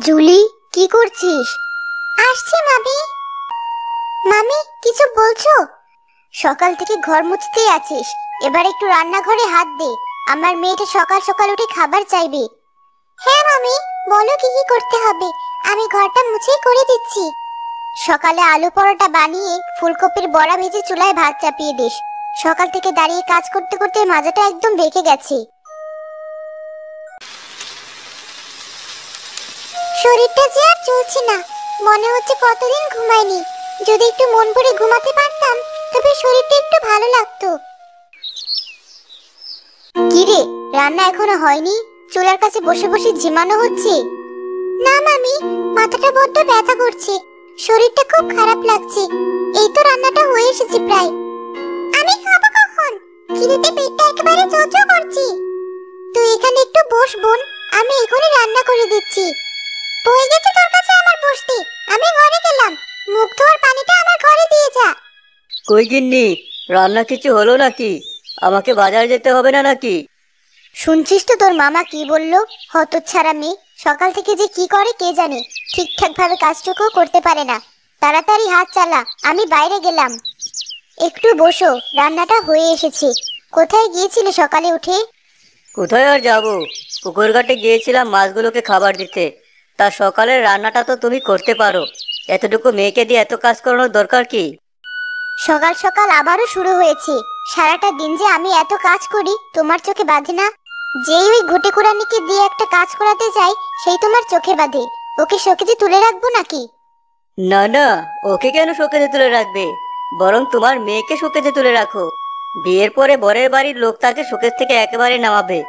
Julie, কি করছিস? আসছি মামি। মামি, কিছু বলছো? সকাল থেকে ঘর মুছতেই আছিস, এবার একটু রান্নাঘরে হাত দে। আমার মেয়েটা সকাল সকাল উঠে খাবার চাইবে। হ্যাঁ মামি, বলো কি কি করতে হবে, আমি ঘরটা মুছেই করে দিচ্ছি। সকালে আলু পরোটা বানিয়ে ফুলকপির বড়া ভেজে চুলায় ভাত চাপিয়ে দিস। সকাল থেকে দাঁড়িয়ে কাজ করতে করতে মাজাটা একদম বেঁকে গেছে। শরীরটা যে আর চলছে না, মনে হচ্ছে কতদিন ঘুমাইনি। যদি একটু মন ভরে ঘুমাতে পারতাম তবে শরীরটা একটু ভালো লাগতো। কি রে, রান্না এখনো হয়নি? চুলার কাছে বসে বসে ঝিমানো হচ্ছে? না মামি, মাথাটা বড্ড ব্যথা করছে, শরীরটা খুব খারাপ লাগছে। এই তো রান্নাটা হয়ে এসেছে প্রায়। আমি খাবো কখন? খিদেতে পেটটা একেবারে চোচো করছে। তুই এখানে একটু বস বোন, আমি এখনই রান্না করে দিচ্ছি। হয়ে গেছে তোর কাছে আমার বসতে, আমি ঘরে গেলাম। মুখ ধোয়ার পানিটা আমার ঘরে দিয়ে যা। কই গিন্নি, রান্না কিছু হলো নাকি? আমাকে বাজার যেতে হবে না নাকি? শুনছিস তো তোর মামা কি বললো? হতচ্ছাড়া মেয়ে, সকাল থেকে যে কি করে কে জানে, ঠিকঠাক ভাবে কাজটুকুও করতে পারে না। তাড়াতাড়ি হাত চালা, আমি বাইরে গেলাম। একটু বসো, রান্নাটা হয়ে এসেছে। কোথায় গিয়েছিলে সকালে উঠে? কোথায় আর যাবো, পুকুর ঘাটে গিয়েছিলাম মাছগুলোকে খাবার দিতে। তা সকালের রান্নাটা তো তুমি করতে পারো, এতটুকু মেয়েকে দিয়ে এত কাজ করানোর দরকার কি? সকাল সকাল আবারও শুরু হয়েছে। সারাটা দিন যে আমি এত কাজ করি তোমার চোখে বাঁধে না? যেই ওই ঘুটে কুড়ানিকে দিয়ে একটা কাজ করাতে যাই, সেই তোমার চোখে বাঁধে। ওকে শোকেজে তুলে রাখবো নাকি? না না, ওকে কেন শোকেজে তুলে রাখবে? বরং তোমার মেয়েকে শোকেজে তুলে রাখো। বিয়ের পরে বরের বাড়ির লোক তাকে শোকেজ থেকে একেবারে নামাবে।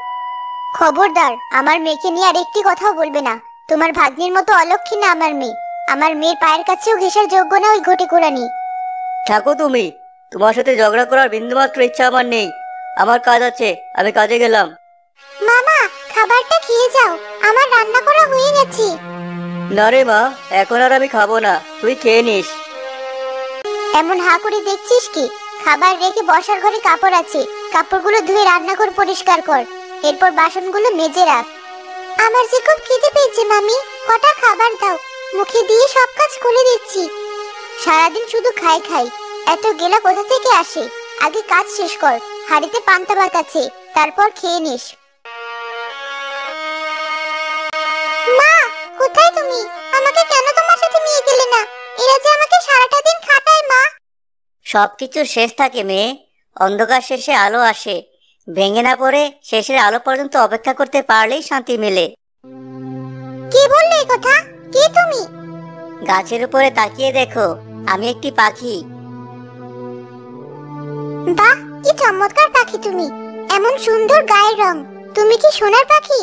খবরদার, আমার মেয়েকে নিয়ে আর একটি কথাও বলবে না। তোমার ভাগ্নির মতো অলক্ষী না আমার মেয়ে। আমার মেয়ের পায়ের কাছেও ঘেঁষার যোগ্য না ওই ঘটে কুড়ানি। থাকো তুমি, তোমার সাথে ঝগড়া করার বিন্দুমাত্র ইচ্ছা আমার নেই। আমার কাজ আছে, আমি কাজে গেলাম। মামা, খাবারটা খেয়ে যাও, আমার রান্না করা হয়ে গেছে। না রে মা, এখন আর আমি খাবো না, তুই খেয়ে নিস। এমন হা করে দেখছিস কি? খাবার রেখে বসার ঘরে কাপড় আছে, কাপড়গুলো ধুয়ে রান্নাঘর পরিষ্কার কর। এরপর বাসনগুলো মেজে রাখ। আমার যে খুব খিদে পেয়েছে মামি, কটা খাবার দাও, মুখে দিয়ে সব কাজ করে দিচ্ছি। সারাদিন শুধু খাই খাই, এত গেলা কোথা থেকে আসে? আগে কাজ শেষ কর, হাড়িতে পান্তা ভাত আছে, তারপর খেয়ে নিস। মা, কোথায় তুমি? আমাকে কেন তোমার সাথে নিয়ে গেলে না? এরা যে আমাকে সারাটা দিন খাটায় মা। সবকিছুর শেষ থাকে মেয়ে, অন্ধকার শেষে আলো আসে। ভেঙে না পড়ে শেষের আলো পর্যন্ত অপেক্ষা করতে পারলেই শান্তি মেলে। কে বললে এই কথা? কে তুমি? গাছের উপরে তাকিয়ে দেখো, আমি একটি পাখি। বাহ, কি চমৎকার পাখি তুমি! এমন সুন্দর গায়ের রং, তুমি কি সোনার পাখি?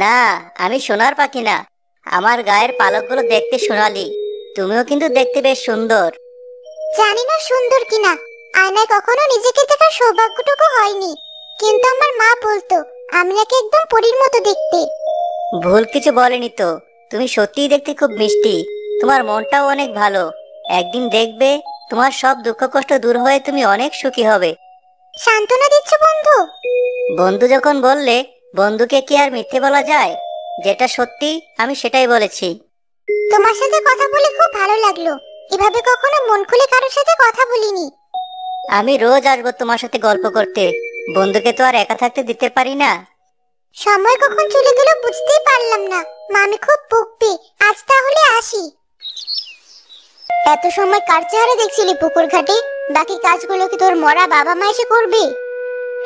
না, আমি সোনার পাখি না। আমার গায়ের পালকগুলো দেখতে সোনালি। তুমিও কিন্তু দেখতে বেশ সুন্দর। জানি না সুন্দর কিনা, আয়নায় কখনো নিজেকে দেখার সৌভাগ্যটুকু হয়নি। কিন্তু আমার মা বলতো আমি নাকি একদম পরীর মতো দেখতে। ভুল কিছু বলেনি তো, তুমি সত্যিই দেখতে খুব মিষ্টি। তোমার মনটাও অনেক ভালো। একদিন দেখবে তোমার সব দুঃখ কষ্ট দূর হয়ে তুমি অনেক সুখী হবে। সান্ত্বনা দিচ্ছ বন্ধু? বন্ধু যখন বললে, বন্ধুকে কি আর মিথ্যে বলা যায়? যেটা সত্যি আমি সেটাই বলেছি। তোমার সাথে কথা বলে খুব ভালো লাগলো। এভাবে কখনো মন খুলে কারোর সাথে কথা বলিনি। আমি রোজ আসবো তোমার সাথে গল্প করতে। বন্ধুকে তো আর একা থাকতে দিতে পারি না। সময় কখন চলে গেল বুঝতেই পারলাম না। মামি খুব বকবে, আজ তাহলে আসি। এত সময় কার চেহারা দেখছিলি পুকুর ঘাটে? বাকি কাজগুলো কি তোর মরা বাবা মা এসে করবে?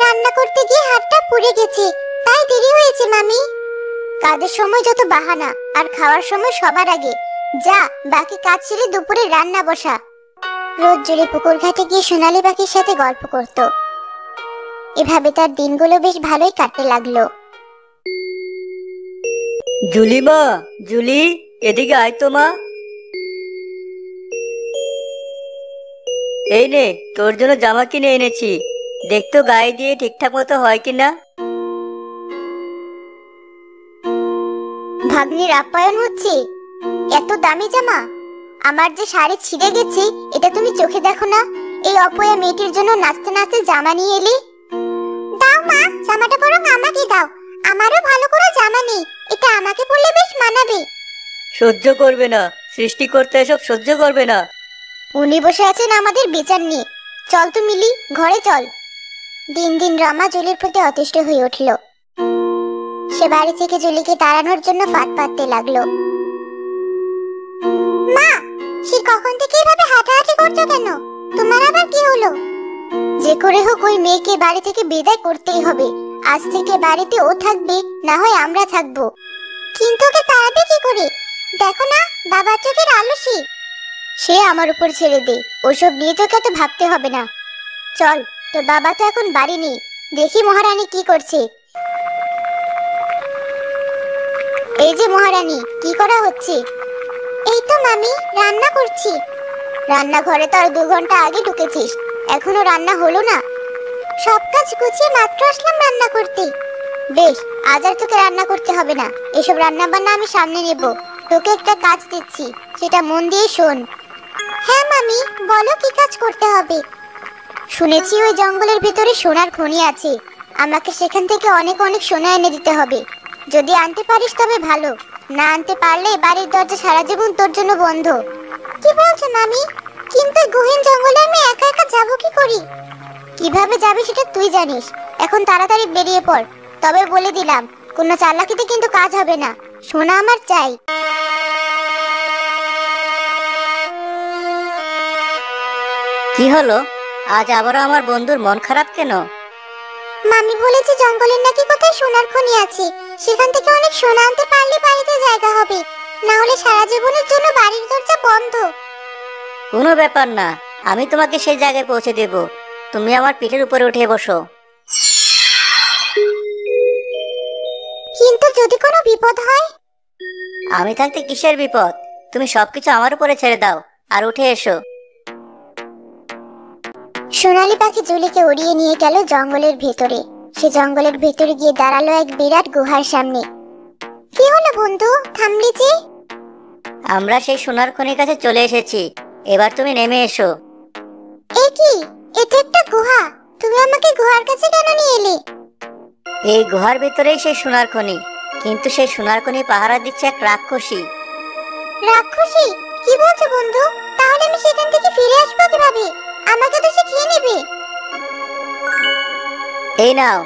রান্না করতে গিয়ে হাতটা পুড়ে গেছে, তাই দেরি হয়েছে মামি। কাজের সময় যত বাহানা, আর খাওয়ার সময় সবার আগে। যা, বাকি কাজ ছেড়ে দুপুরে রান্না বসা। রোজ জুড়ে পুকুর ঘাটে গিয়ে সোনালী পাখির সাথে গল্প করত। এভাবে তার দিনগুলো বেশ ভালোই কাটতে লাগলো। জুলি মা, জুলি, এদিকে আয় তো মা। এই নে, তোর জন্য জামা কিনে এনেছি। দেখতো গায়ে দিয়ে ঠিকঠাক মতো হয় কিনা। ভাগ্নির আপ্যায়ন হচ্ছে? এত দামি জামা! আমার যে শাড়ি ছিঁড়ে গেছে, এটা তুমি চোখে দেখো না? এই অপয়া মেয়েটির জন্য নাচতে নাচতে জামা নিয়ে এলি। বরং আমাকে দাও, আমারও ভালো করে জামা নেই, এটা আমাকে পরলে বেশ মানাবে। সহ্য করবে না, সৃষ্টিকর্তা এসব সহ্য করবে না। উনি বসে আছেন আমাদের বিচার নিয়ে। চল তো মিলি, ঘরে চল। দিন দিন রমা জুলির প্রতি অতিষ্ঠ হয়ে উঠল। সে বাড়ি থেকে জুলিকে তাড়ানোর জন্য ফাঁদ পাততে লাগলো। মা, সে কখন থেকে এভাবে হাঁটাহাঁটি করছো কেন? তোমার আবার কি হলো? যে করে হোক ওই মেয়েকে বাড়ি থেকে বিদায় করতেই হবে। আজ থেকে বাড়িতে ও থাকবে, না হয় আমরা থাকবো। কিন্তু ওকে তাড়াবে কি করে? দেখো না, বাবার চোখের আলসি। সে আমার উপর ছেড়ে দে, ওসব নিয়ে তোকে তো ভাবতে হবে না। চল, তোর বাবা তো এখন বাড়ি নেই, দেখি মহারানী কি করছে। এই যে মহারানী, কি করা হচ্ছে? এই তো মামি, রান্না করছি। রান্নাঘরে তো আর 2 ঘন্টা আগে ঢুকেছিস, এখনো রান্না হলো না? সব কাজ গুছিয়ে মাত্র আসলাম রান্না করতে। বেশ, আজ আর তোকে রান্না করতে হবে না, এসব রান্না বান্না আমি সামনে নেব। তোকে একটা কাজ দিচ্ছি, সেটা মন দিয়ে শোন। হ্যাঁ মামি, বলো কি কাজ করতে হবে? শুনেছি ওই জঙ্গলের ভিতরে সোনার খনি আছে, আমাকে সেখান থেকে অনেক অনেক সোনা এনে দিতে হবে। যদি আনতে পারিস তবে ভালো, না আনতে পারলে বাড়ির দরজা সারা জীবন তোর জন্য বন্ধ। কি বলছো মামি? কিন্তু গহীন জঙ্গলে আমি একা একা যাব কি করি? কিভাবে যাবি সেটা তুই জানিস। এখন তাড়াতাড়ি বেরিয়ে পড়। তবে বলে দিলাম, কোনো চালাকিতে কিন্তু কাজ হবে না, সোনা আমার চাই। কি হলো, আজ আবারও আমার বন্ধুর মন খারাপ কেন? মামি বলেছে জঙ্গলের নাকি কোথায় সোনার খনি আছে, সেখান থেকে অনেক সোনা আনতে পারলে বাড়িতে জায়গা হবে, না হলে সারা জীবনের জন্য বাড়ির দরজা বন্ধ। কোনো ব্যাপার না, আমি তোমাকে সেই জায়গায় পৌঁছে দেব। তুমি আমার পিঠের উপরে উঠে বসো। কিন্তু যদি কোনো বিপদ হয়? আমি থাকতে কিসের বিপদ? তুমি সবকিছু আমার উপরে ছেড়ে দাও আর উঠে এসো। সোনালী পাখি জুলিকে উড়িয়ে নিয়ে গেল জঙ্গলের ভেতরে। সে জঙ্গলের ভেতরে গিয়ে দাঁড়ালো এক বিরাট গুহার সামনে। কি হলো বন্ধু, থামলি যে? আমরা সেই সোনার খনির কাছে চলে এসেছি, এবার তুমি নেমে এসো। এ কি, এটা একটা গুহা, তুমি আমাকে গুহার কাছে কেন নিয়ে এলে? এই গুহার ভেতরেই সেই সোনার খনি, কিন্তু সেই সোনার খনি পাহারা দিচ্ছে এক রাক্ষসী। রাক্ষসী? কি বলছো বন্ধু? তাহলে আমি সেখান থেকে ফিরে আসবো কিভাবে? আমাকে তো সে খেয়ে নেবে। এই নাও,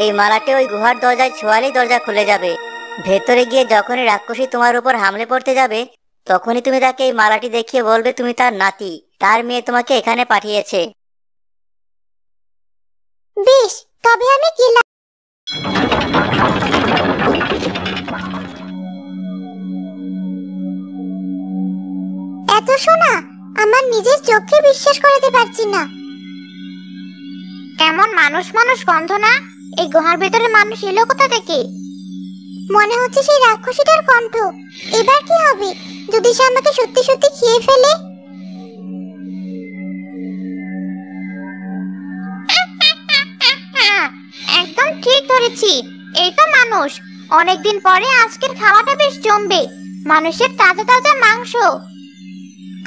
এই মালাটি ওই গুহার দরজায় ছোঁয়ালেই দরজা খুলে যাবে। ভেতরে গিয়ে যখনই রাক্ষসী তোমার উপর হামলে পড়তে যাবে, তখনই তুমি তাকে এই মালাটি দেখিয়ে বলবে তুমি তার নাতি, তার মেয়ে তোমাকে এখানে পাঠিয়েছে। বেশ, তবে আমি গেলাম। এত সোনা, আমার নিজের চোখে বিশ্বাস করতে পারছি না। কেমন মানুষ মানুষ গন্ধ না? এই গুহার ভেতরে মানুষ এলো কোথা থেকে? মনে হচ্ছে সেই রাক্ষসীটার কণ্ঠ। এবার কি হবে যদি সে আমাকে সত্যি সত্যি খেয়ে ফেলে? একদম ঠিক ধরেছি, এই তো মানুষ। অনেকদিন পরে আজকের খাওয়াটা বেশ জমবে, মানুষের তাজা তাজা মাংস।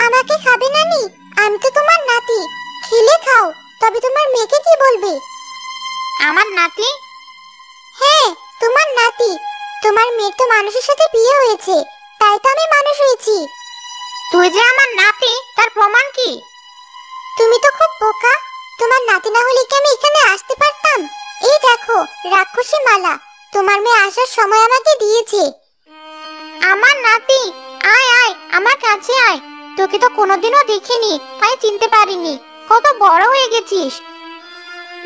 আমাকে খাবে নানি? আমি তো তোমার নাতি, খেলে খাও, তবে তোমার মেয়েকে কি বলবে? আমার নাতি? হ্যাঁ, তোমার নাতি। তোমার মেয়ের তো মানুষের সাথে বিয়ে হয়েছে, তাই তো আমি মানুষ হয়েছি। তুই যে আমার নাতি, তার প্রমাণ কি? তুমি তো খুব বোকা। তোমার নাতি না হলে কি আমি এখানে আসতে পারতাম? এই দেখো, রাক্ষসী মালা, তোমার মেয়ে আসার সময় আমাকে দিয়েছে। আমার নাতি, আয় আয়, আমার কাছে আয়। তোকে তো কোনোদিনও দেখিনি, তাই চিনতে পারিনি। কত বড় হয়ে গেছিস।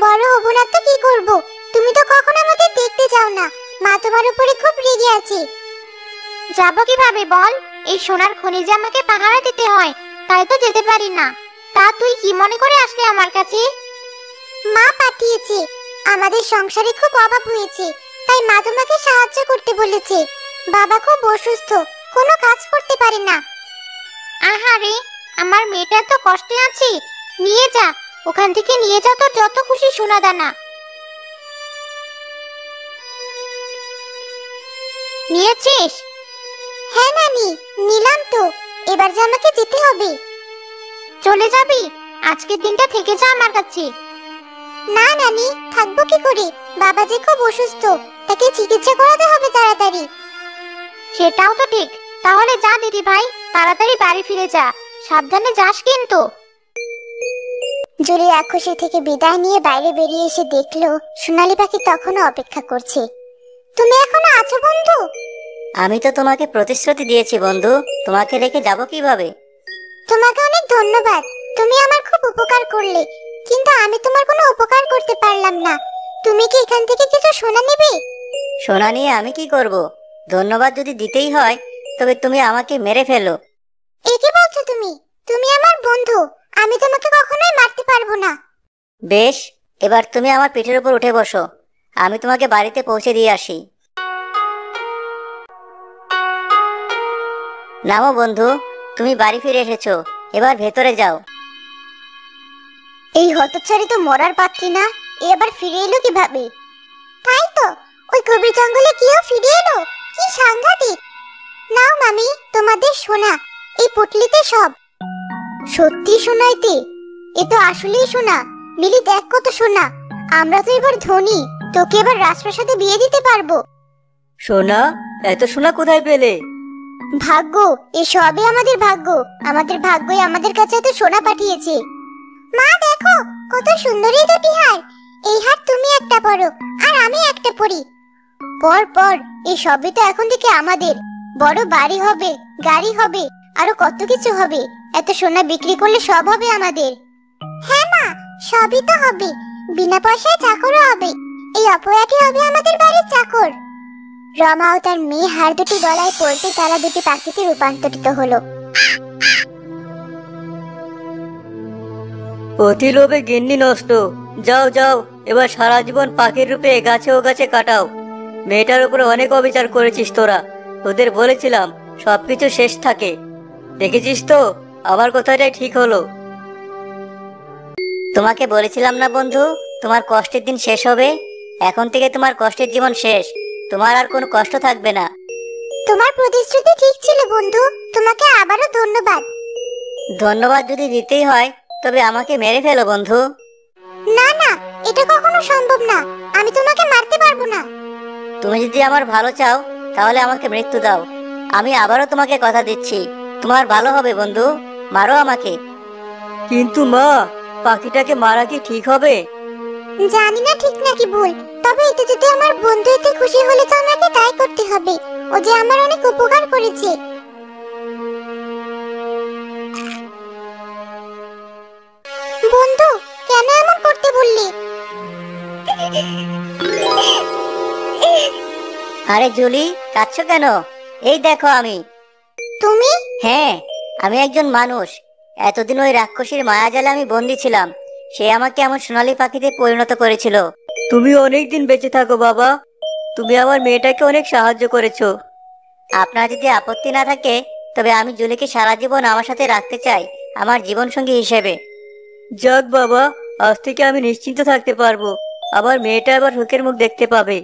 বড় হব না তো কি করব? তুমি তো কখনো আমাদের দেখতে যাও না। মা তোমার উপরে খুব রেগে আছে। যাব কিভাবে বল? এই সোনার খনি যে আমাকে পাহারা দিতে হয়, তাই তো যেতে পারি না। তা তুই কি মনে করে আসলি আমার কাছে? মা পাঠিয়েছে। আমাদের সংসারে খুব অভাব হয়েছে, তাই মা তোমাকে সাহায্য করতে বলেছে। বাবা খুব অসুস্থ, কোনো কাজ করতে পারে না। আহারে, আমার মেয়েটা তো কষ্টে আছে। নিয়ে যা, ওখান থেকে নিয়ে যা তোর যত খুশি সোনা দানা। নিয়েছিস? হ্যাঁ নানি, নিলাম তো। এবার যে আমাকে যেতে হবে। চলে যাবি? আজকের দিনটা থেকে যা আমার কাছে। না নানি, থাকবো কি করে? বাবা যে খুব অসুস্থ, তাকে চিকিৎসা করাতে হবে তাড়াতাড়ি। সেটাও তো ঠিক। তাহলে যা দিদি ভাই, তাড়াতাড়ি বাড়ি ফিরে যা, সাবধানে যাস কিন্তু। জুলি রাক্ষসী থেকে বিদায় নিয়ে বাইরে বেরিয়ে এসে দেখলো সোনালী পাখি তখনও অপেক্ষা করছে। তুমি এখনো আছো বন্ধু? আমি তো তোমাকে প্রতিশ্রুতি দিয়েছি বন্ধু, তোমাকে রেখে যাব কিভাবে? তোমাকে অনেক ধন্যবাদ, তুমি আমার খুব উপকার করলে, কিন্তু আমি তোমার কোনো উপকার করতে পারলাম না। তুমি কি এখান থেকে কিছু সোনা নেবে? সোনা নিয়ে আমি কি করব? ধন্যবাদ যদি দিতেই হয় তবে তুমি আমাকে মেরে ফেলো। এ কি বলছো তুমি? তুমি আমার বন্ধু, আমি তোমাকে কখনোই মারতে পারবো না। বেশ, এবার তুমি আমার পিঠের উপর উঠে বসো, আমি তোমাকে বাড়িতে পৌঁছে দিয়ে আসি। নামো বন্ধু, তুমি বাড়ি ফিরে এসেছো, এবার ভেতরে যাও। এই হতচ্ছাড়ি তো মরার পাত্রী না, এ আবার ফিরে এলো কিভাবে? তাই তো, ওই গভীর জঙ্গলে কিও ফিরে এলো, কি সাংঘাতিক। নাও মামি, তোমাদের সোনা, এই পুটলিতে সব। সত্যি সোনাইতে? এ তো আসলেই সোনা। মিলি দেখ কত সোনা, আমরা তো এবার ধনী, তোকে এবার রাজপ্রাসাদে বিয়ে দিতে পারবো। সোনা? এত সোনা কোথায় পেলে? ভাগ্য, এ সবই আমাদের ভাগ্য। আমাদের ভাগ্যই আমাদের কাছে এত সোনা পাঠিয়েছে। মা দেখো, কত সুন্দরী দুটি হার। এই হার তুমি একটা পরো, আর আমি একটা পরি। পর পর, এই সবই তো এখন থেকে আমাদের। বড় বাড়ি হবে, গাড়ি হবে, আরো কত কিছু হবে। এত সোনা বিক্রি করলে সব হবে আমাদের। হ্যাঁ মা, সবই তো হবে। বিনা পয়সায় চাকরও হবে। এই অপয়াটি হবে আমাদের বাড়ির চাকর। রমা ও তার মেয়ে হার দুটি গলায় পড়তে তারা দুটি পাখিতে রূপান্তরিত হলো। অতি লোভে গিন্নি নষ্ট। যাও যাও, এবার সারা জীবন পাখির রূপে গাছে ও গাছে কাটাও। মেয়েটার উপরে অনেক অবিচার করেছিস তোরা, তোদের বলেছিলাম সবকিছু শেষ থাকে। দেখেছিস তো, আমার কথাটাই ঠিক হলো। তোমাকে বলেছিলাম না বন্ধু, তোমার কষ্টের দিন শেষ হবে। এখন থেকে তোমার কষ্টের জীবন শেষ, তোমার আর কোনো কষ্ট থাকবে না। তোমার প্রতিশ্রুতি ঠিক ছিল বন্ধু, তোমাকে আবারও ধন্যবাদ। ধন্যবাদ যদি দিতেই হয় তবে আমাকে মেরে ফেলো বন্ধু। না না, এটা কখনো সম্ভব না। আমি তোমাকে মারতে পারবো না। তুমি যদি আমার ভালো চাও তাহলে আমাকে মৃত্যু দাও। আমি আবারও তোমাকে কথা দিচ্ছি, তোমার ভালো হবে বন্ধু, মারো আমাকে। কিন্তু মা, পাখিটাকে মারা কি ঠিক হবে? জানি না ঠিক নাকি ভুল, তবে এতে যদি আমার বন্ধু এতে খুশি হলে তো আমাকে তাই করতে হবে। ও যে আমার অনেক উপকার করেছে। বন্ধু, কেন এমন করতে বললি? আরে জুলি, কাঁদছো কেন? এই দেখো আমি। তুমি? হ্যাঁ, আমি একজন মানুষ। এতদিন ওই রাক্ষসীর মায়াজালে আমি বন্দী ছিলাম। সে আমাকে এমন সোনালী পাখিতে পরিণত করেছিল। তুমি অনেক দিন বেঁচে থাকো বাবা, তুমি আমার মেয়েটাকে অনেক সাহায্য করেছো। আপনার যদি আপত্তি না থাকে তবে আমি জুলিকে সারা জীবন আমার সাথে রাখতে চাই, আমার জীবন সঙ্গী হিসেবে। যাক বাবা, আজ থেকে আমি নিশ্চিন্ত থাকতে পারবো, আমার মেয়েটা আবার সুখের মুখ দেখতে পাবে।